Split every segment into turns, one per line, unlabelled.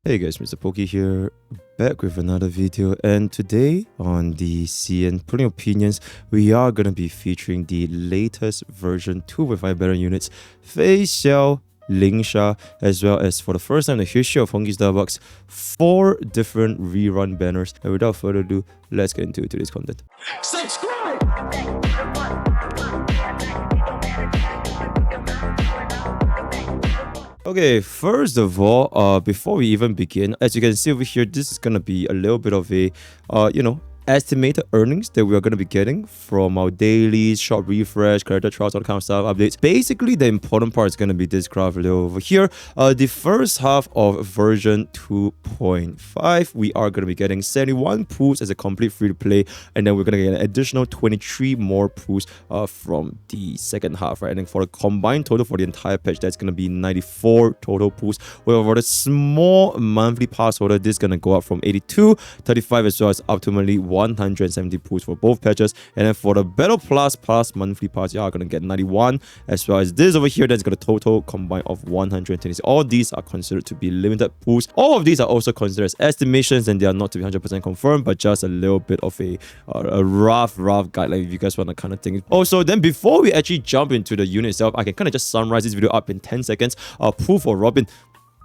Hey guys, MrPokke here, back with another video, and today on the CN Putting Opinions, we are going to be featuring the latest version 2.5 better units, Feixiao, Lingsha, as well as for the first time in the history of honkaistarrail, 4 different rerun banners. And without further ado, let's get into today's content. Subscribe! Okay, first of all, before we even begin, as you can see over here, this is going to be a little bit of a, estimated earnings that we are going to be getting from our dailies, shop refresh, character trials, all kind of stuff, updates. Basically, the important part is going to be this graph over here. The first half of version 2.5, we are going to be getting 71 pools as a complete free-to-play, and then we're going to get an additional 23 more pools from the second half, right? And then for the combined total for the entire patch, that's going to be 94 total pools. Whereas for the small monthly pass holder, this is going to go up from 82, 35, as well as ultimately 170 pools for both patches. And then for the Battle Plus monthly pass, you are going to get 91, as well as this over here, that's got a total combined of 120. All these are considered to be limited pools. All of these are also considered as estimations, and they are not to be 100% confirmed, but just a little bit of a rough guideline if you guys want to kind of think. Also, then before we actually jump into the unit itself, I can kind of just summarize this video up in 10 seconds. Pool for Robin.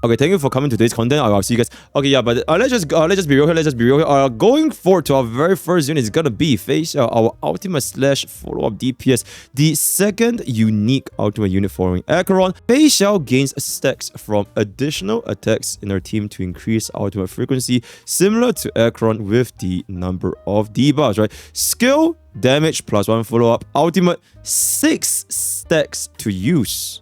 Okay, thank you for coming to today's content. I'll see you guys. Okay, yeah, but let's just be real here. Going forward to our very first unit is gonna be Feixiao, our ultimate / follow-up DPS, the second unique ultimate unit following Acheron. Feixiao gains stacks from additional attacks in our team to increase ultimate frequency, similar to Acheron with the number of debuffs, right? Skill, damage +1 follow-up, ultimate 6 stacks to use.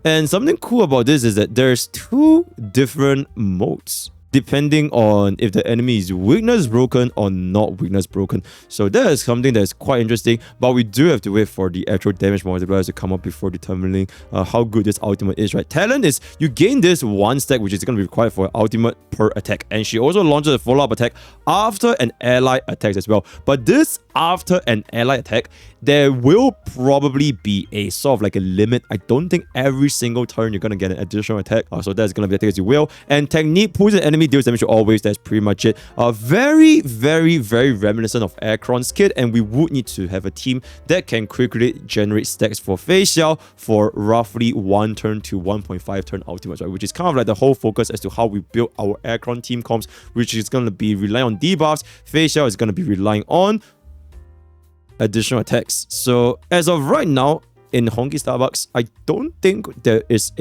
And something cool about this is that there's 2 different modes depending on if the enemy is weakness broken or not weakness broken. So that is something that's quite interesting, but we do have to wait for the actual damage multipliers to come up before determining how good this ultimate is, right? Talent is you gain this 1 stack, which is going to be required for ultimate per attack, and she also launches a follow-up attack after an ally attacks as well. But this after an ally attack, there will probably be a sort of like a limit. I don't think every single turn you're going to get an additional attack, so that's going to be attack as you will. And technique, pulls an enemy, deals damage to always. That's pretty much it. Very reminiscent of Acheron's kit, and we would need to have a team that can quickly generate stacks for Feixiao for roughly 1 turn to 1.5 turn ultimates, right? Which is kind of like the whole focus as to how we build our Acheron team comps, which is going to be relying on debuffs. Feixiao is going to be relying on additional attacks. So as of right now in honkaistarrail, I don't think there is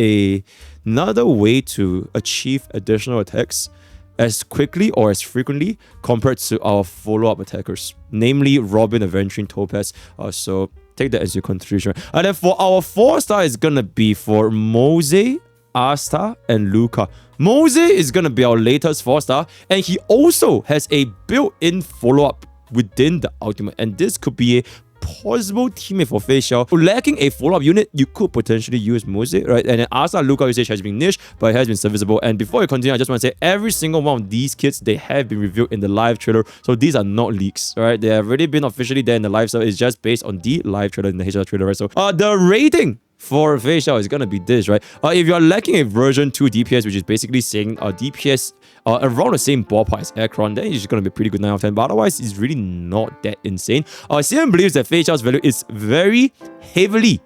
another way to achieve additional attacks as quickly or as frequently compared to our follow-up attackers, namely Robin, Aventurine, Topaz. So take that as your consideration. And then for our 4-star is gonna be for Mose, Asta, and Luca. Mose is gonna be our latest 4-star, and he also has a built-in follow-up within the ultimate, and this could be a possible teammate for Feixiao. Lacking a follow-up unit, you could potentially use Mose, right? And then Asa, Luca usage has been niche, but it has been serviceable. And before we continue, I just want to say every single one of these kits, they have been revealed in the live trailer, so these are not leaks, right? They have already been officially there in the live, so it's just based on the live trailer in the HSR trailer, right? So the rating for Feixiao is going to be this, right? If you're lacking a version 2 DPS, which is basically saying DPS around the same ballpark as Acheron, then it's going to be pretty good 9 out of 10, but otherwise it's really not that insane. CM believes that Feixiao's value is very heavily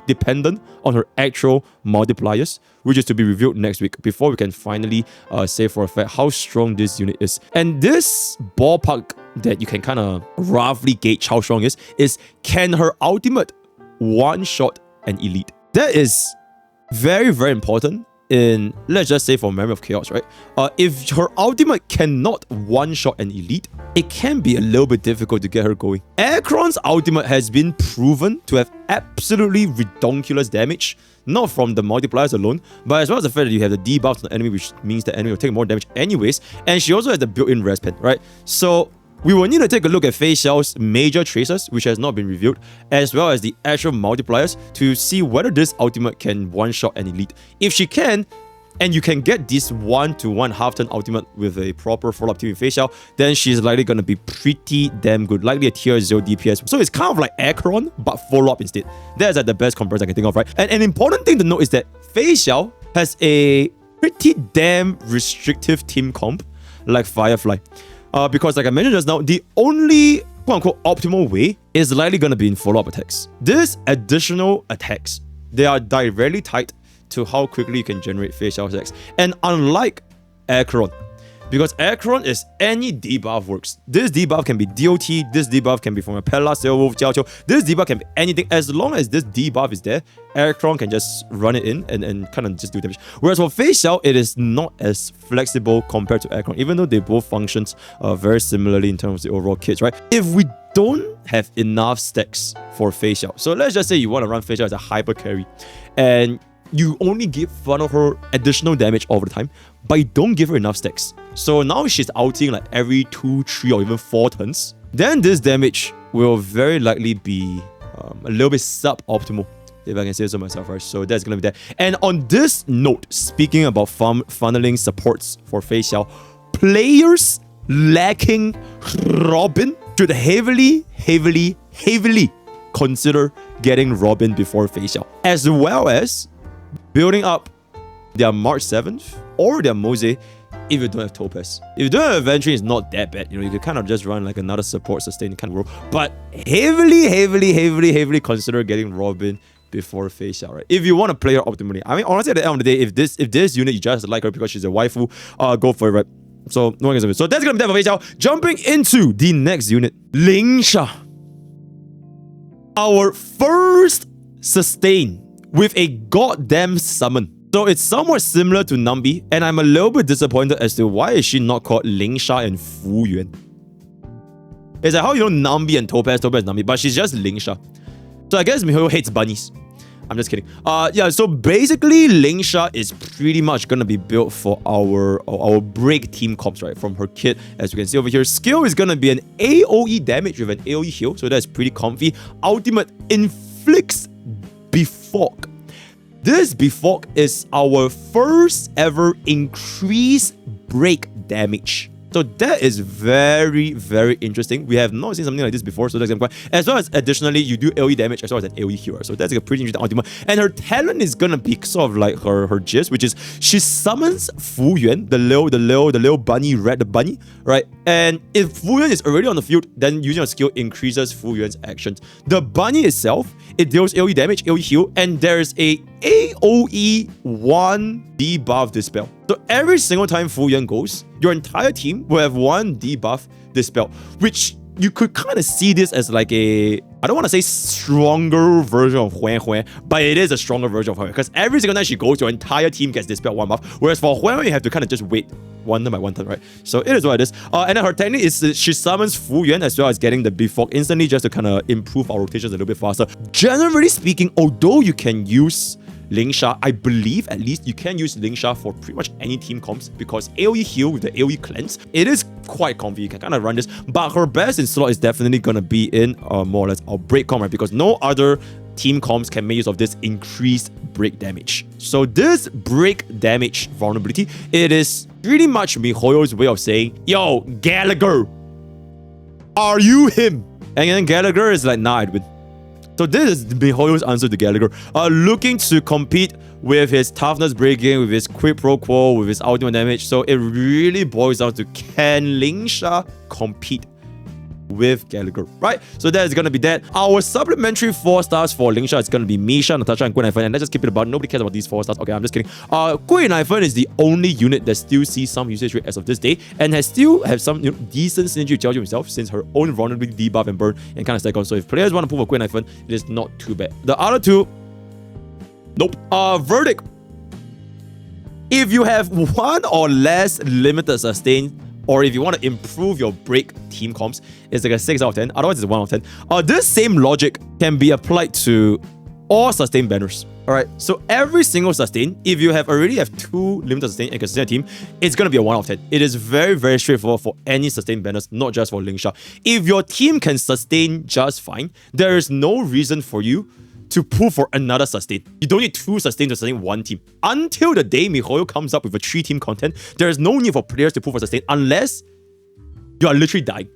dependent on her actual multipliers, which is to be revealed next week before we can finally say for a fact how strong this unit is. And this ballpark that you can kind of roughly gauge how strong is can her ultimate one-shot an elite? That is very important in, let's just say, for Memory of Chaos, right? If her ultimate cannot one-shot an elite, it can be a little bit difficult to get her going. Acheron's ultimate has been proven to have absolutely redonkulous damage, not from the multipliers alone, but as well as the fact that you have the debuffs on the enemy, which means the enemy will take more damage anyways, and she also has the built-in res pen, right? So we will need to take a look at Feixiao's major traces, which has not been revealed, as well as the actual multipliers to see whether this ultimate can one-shot an elite. If she can, and you can get this 1 to 1/2 turn ultimate with a proper follow-up team in Feixiao, then she's likely going to be pretty damn good, likely a tier 0 DPS. So it's kind of like Acheron, but follow-up instead. That's like the best comparison I can think of, right? And an important thing to note is that Feixiao has a pretty damn restrictive team comp like Firefly. Because like I mentioned just now, the only quote-unquote optimal way is likely going to be in follow-up attacks. These additional attacks, they are directly tied to how quickly you can generate Feixiao attacks. And unlike Acheron, because Acheron is any debuff works. This debuff can be DOT, this debuff can be from a Pella, Sailwolf, Jiao. This debuff can be anything. As long as this debuff is there, Acheron can just run it in and kind of just do damage. Whereas for Feixiao, it is not as flexible compared to Acheron, even though they both functions very similarly in terms of the overall kits, right? If we don't have enough stacks for Feixiao, so let's just say you want to run Feixiao as a hyper carry, and you only funnel her additional damage all the time, but you don't give her enough stacks. So now she's outing like every 2, 3, or even 4 turns. Then this damage will very likely be a little bit suboptimal, if I can say so myself, right? So that's gonna be that. And on this note, speaking about funneling supports for Feixiao, players lacking Robin should heavily consider getting Robin before Feixiao, as well as building up their March 7th or their Mose if you don't have Topaz. If you don't have Adventure, it's not that bad. You know, you could kind of just run like another support sustain kind of role. But heavily consider getting Robin before Feixiao, right? If you want to play her optimally. I mean, honestly, at the end of the day, if this unit you just like her because she's a waifu, go for it, right? So no one gets it. So that's gonna be that for Feixiao. Jumping into the next unit, Lingsha. Our first sustain with a goddamn summon. So it's somewhat similar to Nambi, and I'm a little bit disappointed as to why is she not called Lingsha and Fuyuan. It's like how you know Nambi and Topaz and Nambi, but she's just Lingsha. So I guess miHoYo hates bunnies. I'm just kidding. Yeah, so basically Lingsha is pretty much gonna be built for our break team comps, right? From her kit, as you can see over here. Skill is gonna be an AoE damage with an AoE heal, so that's pretty comfy. Ultimate inflicts Befock. This Befock is our first ever increased break damage. So that is very interesting. We have not seen something like this before, so that's quite. As well as additionally, you do AoE damage as well as an AoE healer. So that's a pretty interesting ultimate. And her talent is gonna be sort of like her gist, which is she summons Fuyuan, the little bunny, red bunny, right? And if Fuyuan is already on the field, then using a skill increases Fuyuan's actions. The bunny itself, it deals AoE damage, AoE heal, and there's a AoE 1 debuff dispel. So every single time Fuyuan goes, your entire team will have 1 debuff dispel, which you could kind of see this as like a, I don't want to say stronger version of Huan, but it is a stronger version of Huan, because every single time she goes, your entire team gets dispelled 1 buff, whereas for Huan, you have to kind of just wait 1 turn by 1 turn, right? So it is what it is. And then her technique is she summons Fuyuan as well as getting the Befock instantly just to kind of improve our rotations a little bit faster. Generally speaking, although you can use Lingsha, I believe at least you can use Lingsha for pretty much any team comps, because AoE heal with the AoE cleanse, it is quite comfy. You can kind of run this, but her best in slot is definitely gonna be in more or less our break comp, right? Because no other team comps can make use of this increased break damage. So this break damage vulnerability, it is pretty much miHoYo's way of saying, yo, Gallagher, are you him? And then Gallagher is like, nah, I'd win. So this is miHoYo's answer to Gallagher. Looking to compete with his toughness breaking, with his quid pro quo, with his ultimate damage. So it really boils down to, can Lingsha compete with Gallagher, right? So that is going to be that. Our supplementary 4 stars for Lingsha is going to be Misha, Natasha, and Gwen Ifen. And let's just keep it about, nobody cares about these 4 stars. Okay, I'm just kidding. Gwen Ifen is the only unit that still sees some usage rate as of this day, and has still have some decent synergy with Jiao himself, since her own vulnerability debuff and burn and kind of stack on. So if players want to pull for Gwen Ifen, it is not too bad. The other 2, nope. Verdict. If you have 1 or less limited sustain, or if you want to improve your break team comps, it's like a 6 out of 10. Otherwise, it's a 1 out of 10. This same logic can be applied to all sustain banners. Alright, so every single sustain, if you already have 2 limited sustain and can sustain a team, it's going to be a 1 out of 10. It is very straightforward for any sustain banners, not just for Lingsha. If your team can sustain just fine, there is no reason for you to pull for another sustain. You don't need 2 sustain to sustain 1 team. Until the day miHoYo comes up with a 3-team content, there is no need for players to pull for sustain unless you are literally dying.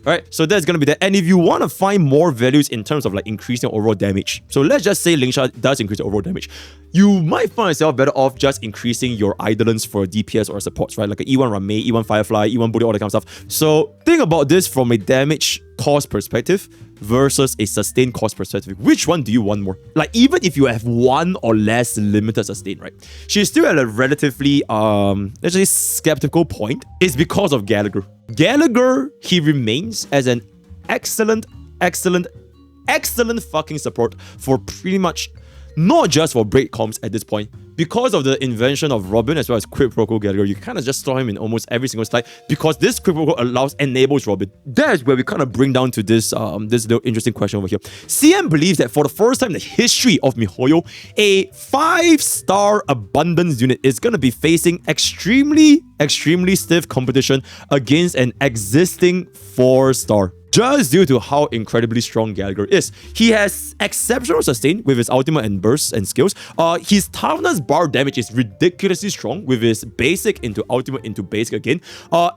Right, so that's gonna be that. And if you want to find more values in terms of like increasing overall damage, so let's just say Lingsha does increase overall damage, you might find yourself better off just increasing your idolants for DPS or supports, right? Like a E1 Rame, E1 Firefly, E1 Bully, all that kind of stuff. So think about this from a damage cost perspective versus a sustain cost perspective. Which one do you want more? Like, even if you have one or less limited sustain, right? She's still at a relatively actually skeptical point. It's because of Gallagher. Gallagher, he remains as an excellent fucking support for pretty much not just for break comps at this point. Because of the invention of Robin as well as Quid Pro Quo Gallagher, you can kind of just throw him in almost every single slide because this Quid Pro Quo enables Robin. That's where we kind of bring down to this this little interesting question over here. CM believes that for the first time in the history of MiHoYo, a 5-star abundance unit is going to be facing extremely stiff competition against an existing 4-star. Just due to how incredibly strong Gallagher is. He has exceptional sustain with his ultimate and bursts and skills. His toughness bar damage is ridiculously strong with his basic into ultimate into basic again.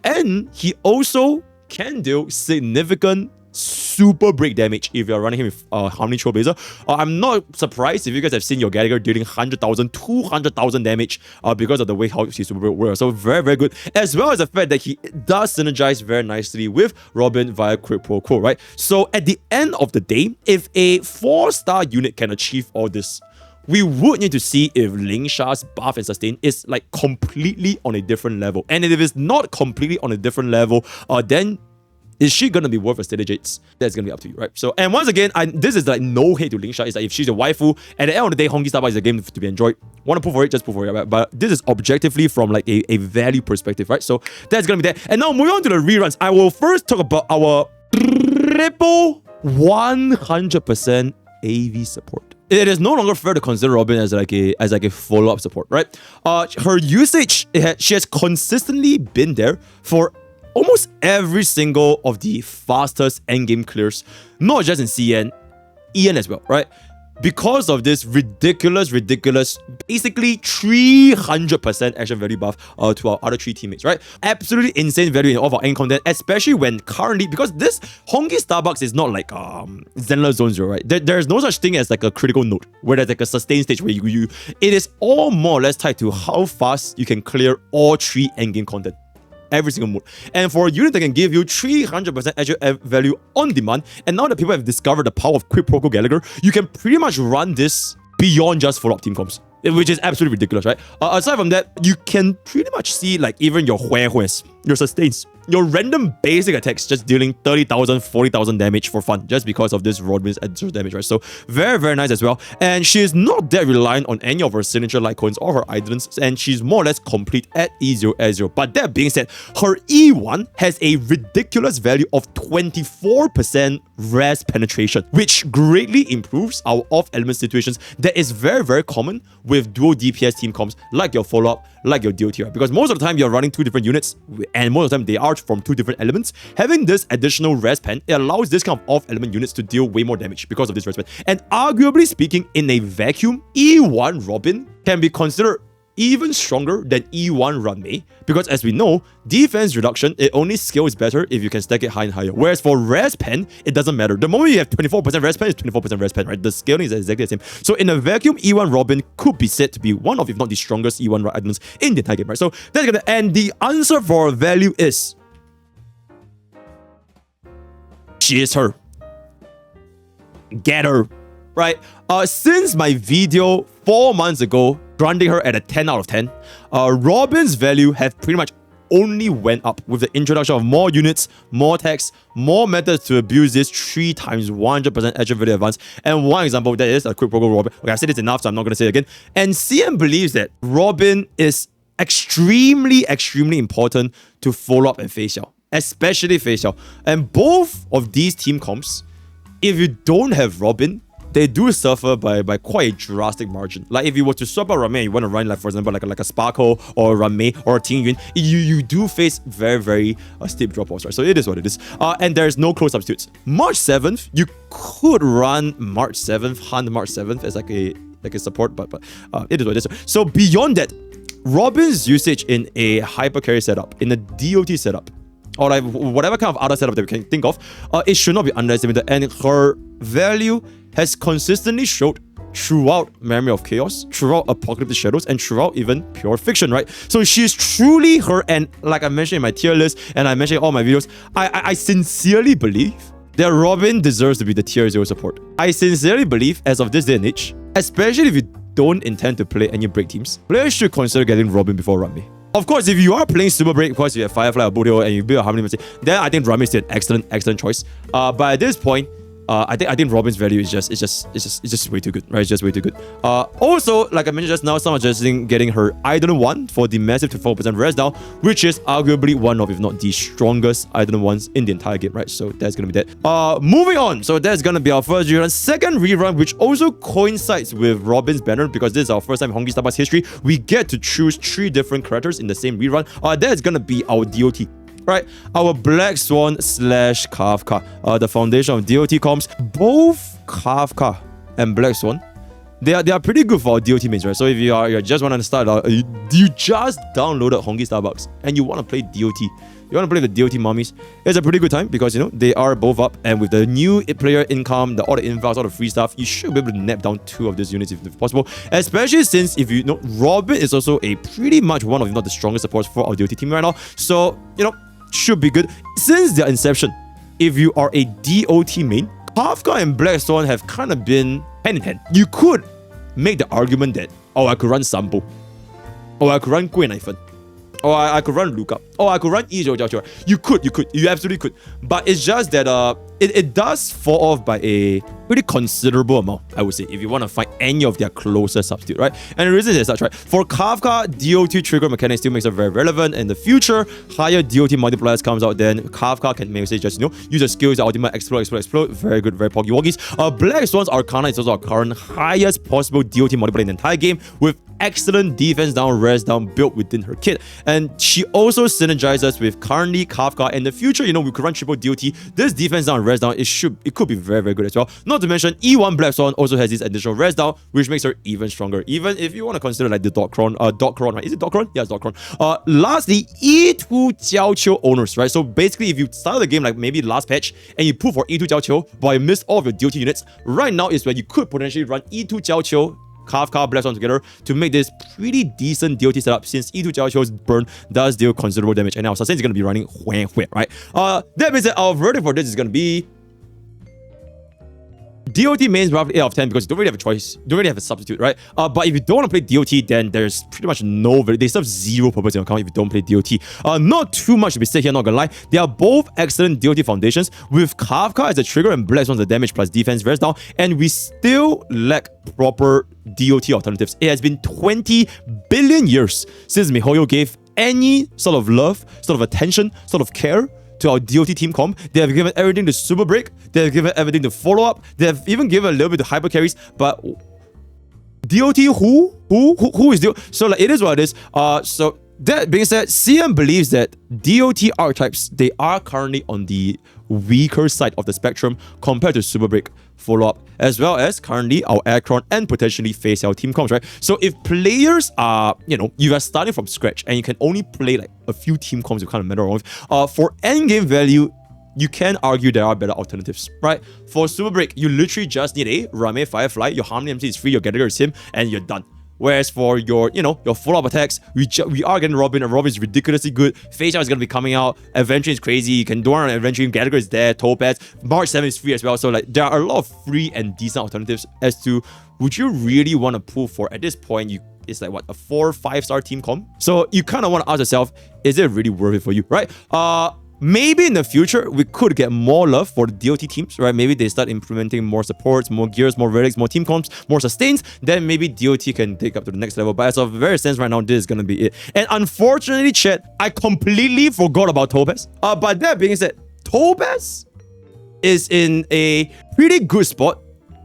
And he also can deal significant super break damage if you're running him with Harmony Trailblazer. I'm not surprised if you guys have seen your Gallagher dealing 100,000, 200,000 damage because of the way how he's super break works. So very good. As well as the fact that he does synergize very nicely with Robin via Quid Pro Quo, right? So at the end of the day, if a 4-star unit can achieve all this, we would need to see if Lingsha's buff and sustain is like completely on a different level. And if it's not completely on a different level, then is she gonna be worth a steady Jades? That's gonna be up to you, right? So, and once again, this is like no hate to Lingsha. It's like if she's a waifu, at the end of the day, Honkai is a game to be enjoyed. Want to pull for it, just pull for it, right? But this is objectively from like a value perspective, right? So that's gonna be that. And now moving on to the reruns, I will first talk about our triple 100% AV support. It is no longer fair to consider Robin as like a follow-up support, right? Her usage, she has consistently been there for almost every single of the fastest endgame clears, not just in CN, EN as well, right? Because of this ridiculous, basically 300% action value buff to our other 3 teammates, right? Absolutely insane value in all of our end content, especially when currently, because this Honkai Starbucks is not like Zenless Zone Zero, right? There's no such thing as like a critical node, where there's like a sustain stage where it is all more or less tied to how fast you can clear all 3 endgame content. Every single mode. And for a unit that can give you 300% actual value on demand, and now that people have discovered the power of Quid Pro Quo Gallagher, you can pretty much run this beyond just follow-up team comps, which is absolutely ridiculous, right? Aside from that, you can pretty much see like even your Hues, your sustains, your random basic attacks just dealing 30,000, 40,000 damage for fun just because of this Rodman's additional damage, right? So very nice as well. And she is not that reliant on any of her signature light coins or her idolants, and she's more or less complete at E0 S0. But that being said, her E1 has a ridiculous value of 24% res penetration, which greatly improves our off-element situations that is very common with dual DPS team comps like your follow-up, like your DOT, right? Because most of the time you're running 2 different units, and most of the time they are from 2 different elements. Having this additional res pen, it allows this kind of off-element units to deal way more damage because of this res pen. And arguably speaking, in a vacuum, E1 Robin can be considered even stronger than E1 Runmei, because as we know, defense reduction, it only scales better if you can stack it high and higher. Whereas for res pen, it doesn't matter. The moment you have 24% res pen, it's 24% res pen, right? The scaling is exactly the same. So in a vacuum, E1 Robin could be said to be one of, if not the strongest E1 items in the entire game, right? So that's gonna, and the answer for value is she is her. Get her, right? Since my video 4 months ago, granting her at a 10 out of 10, Robin's value have pretty much only went up with the introduction of more units, more text, more methods to abuse this 3 times 100% actual value advance. And one example that is a Quid Pro Quo Robin. Okay, I said this enough, so I'm not going to say it again. And CM believes that Robin is extremely important to follow up and Feixiao, especially Feixiao. And both of these team comps, if you don't have Robin, they do suffer by quite a drastic margin. Like if you were to swap out Runmei, you want to run like, for example, like a Sparkle or Runmei or a Ting Yun, you do face very steep drop-offs, right? So it is what it is. And there's no close substitutes. March 7th, you could run March 7th, Hunt March 7th as like a support, but it is what it is. So beyond that, Robin's usage in a hyper carry setup, in a DOT setup, or like whatever kind of other setup that we can think of, it should not be underestimated. And her value has consistently showed throughout Memory of Chaos, throughout Apocalyptic Shadows, and throughout even Pure Fiction, right? So she's truly her, and like I mentioned in my tier list, and I mentioned in all my videos, I sincerely believe that Robin deserves to be the tier 0 support. I sincerely believe, as of this day and age, especially if you don't intend to play any break teams, players should consider getting Robin before Rame. Of course, if you are playing Super Break because you have Firefly or Bodio and you build a Harmony Mercy, then I think Rame is still an excellent choice. But at this point, I think Robin's value is just way too good, right? It's just way too good. Also, like I mentioned just now, some are suggesting getting her Idol 1 for the massive 4% res down, which is arguably one of, if not the strongest Idol 1s in the entire game, right? So that's gonna be that. Moving on. So that's gonna be our first rerun. Second rerun, which also coincides with Robin's banner, because this is our first time in Honkai Starbucks history. We get to choose 3 different characters in the same rerun. That's gonna be our DOT. Right, our Black Swan / Kafka, the foundation of DOT comms. Both Kafka and Black Swan, they are pretty good for our DOT mains, right? So if you just want to start out, you just downloaded Honkai Starbucks and you want to play DOT, you want to play the DOT mummies, it's a pretty good time because, you know, they are both up, and with the new player income, all the influx, all the free stuff, you should be able to nab down 2 of these units if possible. Especially since, if you know, Robin is also a pretty much one of, if not the strongest supports for our DOT team right now. So, you know, should be good. Since their inception, if you are a DOT main, Kafka and Black Swan have kind of been hand in hand. You could make the argument that, oh, I could run Sampo, or I could run Gui Naifan, or I could run Luka, or I could run Ijo Jiao Jiao. You absolutely could. But it's just that it does fall off by a pretty considerable amount, I would say, if you want to find any of their closest substitute, right? And the reason is such, right? For Kafka, DOT trigger mechanic still makes it very relevant. In the future, higher DOT multipliers comes out, then Kafka can maybe just, you know, use the skills, ultimate explode. Very good, very Pokke Walkies. Black Swan's Arcana is also our current highest possible DOT multiplier in the entire game, with excellent defense down, res down built within her kit. And she also synergizes with currently Kafka. In the future, you know, we could run triple DOT. This defense down, res down, it could be very good as well. Not to mention, E1 Black Swan also has this additional res down, which makes her even stronger. Even if you want to consider like the Dotcron, right? Is it Dotcron? Yeah, it's Dotcron. Lastly, E2 Jiao Qiu owners, right? So basically, if you started the game like maybe last patch and you put for E2 Jiao Qiu, but you missed all of your DOT units, right now is where you could potentially run E2 Jiao Qiu, Kafka, Black Swan together to make this pretty decent DOT setup, since E2 Jiao Qiu's burn does deal considerable damage, and our sustain is going to be running Huan, right? That means that our verdict for this is going to be DOT mains roughly 8 out of 10, because you don't really have a choice. You don't really have a substitute, right? But if you don't want to play DOT, then there's pretty much no... They serve 0 purpose in your account if you don't play DOT. Not too much to be said here, not gonna lie. They are both excellent DOT foundations, with Kafka as a trigger and Black Swan as a damage plus defense res down, and we still lack proper DOT alternatives. It has been 20 billion years since MiHoYo gave any sort of love, sort of attention, sort of care to our DOT team comp. They have given everything to Super Break. They have given everything to follow up. They have even given a little bit to hyper carries. But DOT who is DOT? So like, it is what it is. So that being said, CM believes that DOT archetypes, they are currently on the weaker side of the spectrum compared to Super Break, follow up, as well as currently our Aircron and potentially Feixiao team comps, right? So if players are, you know, you are starting from scratch and you can only play like a few team comps you kind of matter with, for endgame value, you can argue there are better alternatives, right? For Super Break, you literally just need a Rame Firefly, your Harmony MC is free, your Gallagher is him, and you're done. Whereas for your, you know, your follow-up attacks, we are getting Robin, and Robin is ridiculously good. Feixiao is going to be coming out. Adventure is crazy. You can do on Adventure. Gallagher is there. Topaz. March 7 is free as well. So like, there are a lot of free and decent alternatives as to, would you really want to pull for, at this point, it's like what, a 4-5 star team comp? So you kind of want to ask yourself, is it really worth it for you, right? Maybe in the future, we could get more love for the DOT teams, right? Maybe they start implementing more supports, more gears, more relics, more team comps, more sustains. Then maybe DOT can take up to the next level. But as of very sense right now, this is going to be it. And unfortunately, chat, I completely forgot about Topaz. But that being said, Topaz is in a pretty good spot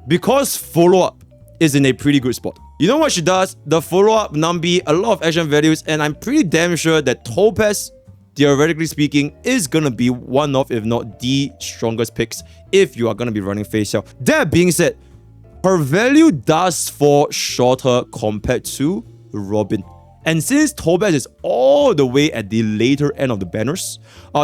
because follow-up is in a pretty good spot. You know what she does? The follow-up, Nambi, a lot of action values, and I'm pretty damn sure that Topaz, theoretically speaking, is gonna be one of, if not the strongest picks if you are gonna be running Feixiao. That being said, her value does fall shorter compared to Robin. And since Topaz is all the way at the later end of the banners,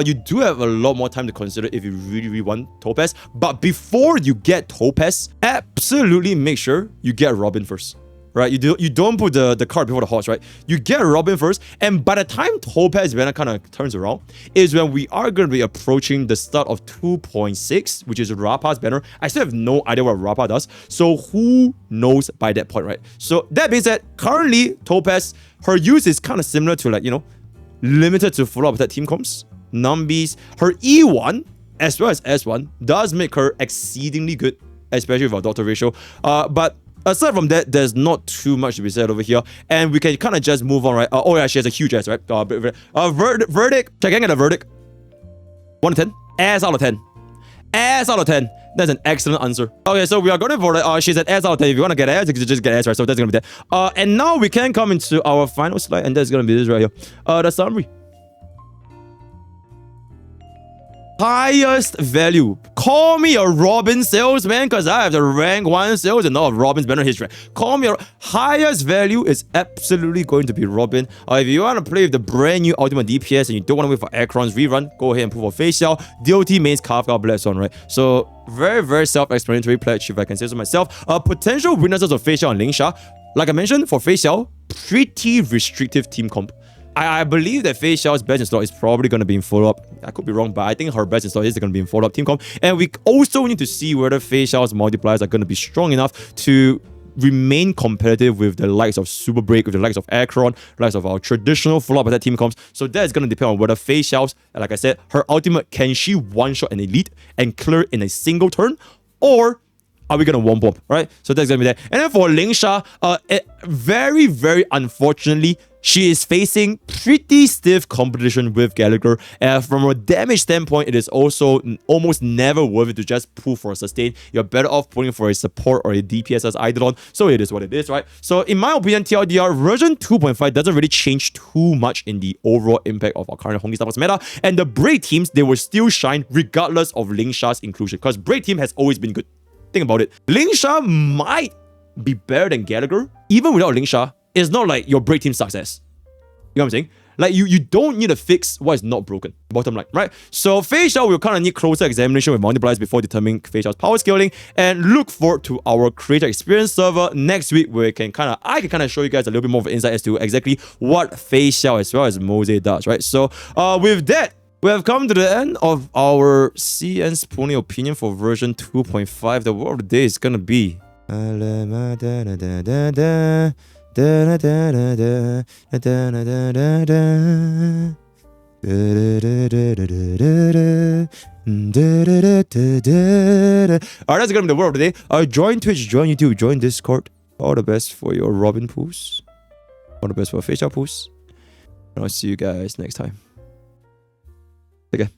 you do have a lot more time to consider if you really want Topaz. But before you get Topaz, absolutely make sure you get Robin first. Right, you don't put the cart before the horse, right? You get Robin first, and by the time Topaz banner kind of turns around, is when we are going to be approaching the start of 2.6, which is Rapa's banner. I still have no idea what Rapa does, so who knows by that point, right? So that being said, currently Topaz, her use is kind of similar to like, you know, limited to follow up that team comps, numbies. Her E1 as well as S1 does make her exceedingly good, especially with our doctor ratio. But aside from that, there's not too much to be said over here, and we can kind of just move on, right? Oh yeah, she has a huge ass, right? Verdict. Checking at a verdict. 1 to 10. Ass out of 10. Ass out of 10. That's an excellent answer. Okay, so we are going for it. She's an ass out of 10. If you want to get ass, you just get ass, right? So that's gonna be that. And now we can come into our final slide, and that's gonna be this right here. The summary. Highest value. Call me a Robin salesman because I have the rank 1 sales and all of Robin's banner history. Call me a highest value is absolutely going to be Robin. If you want to play with the brand new Ultimate DPS and you don't want to wait for Acheron's rerun, go ahead and pull for Feixiao. DOT mains Kafka Black Swan, right? So very self-explanatory pledge if I can say so myself. Potential winners of Feixiao and Lingsha. Like I mentioned, for Feixiao, pretty restrictive team comp. I believe that Feixiao's best in slot is probably going to be in follow-up. I could be wrong, but I think her best in slot is going to be in follow-up team comp. And we also need to see whether Feixiao's multipliers are going to be strong enough to remain competitive with the likes of Super Break, with the likes of Acheron, likes of our traditional follow-up attack team comps. So that's going to depend on whether Feixiao's, like I said, her ultimate, can she one-shot an elite and clear in a single turn? Or are we going to one-bomb, right? So that's going to be that. And then for Lingsha, very unfortunately, she is facing pretty stiff competition with Gallagher. From a damage standpoint, it is also almost never worth it to just pull for a sustain. You're better off pulling for a support or a DPS as Eidolon. So it is what it is, right? So in my opinion, TLDR, version 2.5 doesn't really change too much in the overall impact of our current honkaistarrail meta. And the Braid teams, they will still shine regardless of Lingsha's inclusion. Because Braid team has always been good. Think about it. Lingsha might be better than Gallagher. Even without Lingsha, it's not like your Braid team success. You know what I'm saying? Like, you don't need to fix what is not broken. Bottom line, right? So Feixiao will kind of need closer examination with multipliers before determining Feixiao's power scaling. And look forward to our creator experience server next week, where I can kind of show you guys a little bit more of an insight as to exactly what Feixiao as well as Mose does, right? So with that, we have come to the end of our CN Spoonie opinion for version 2.5. The word of the day is gonna be Alright, that's gonna be the word of the day. Join Twitch, join YouTube, join Discord. All the best for your Robin pools. All the best for Feixiao pools. And I'll see you guys next time. Take care.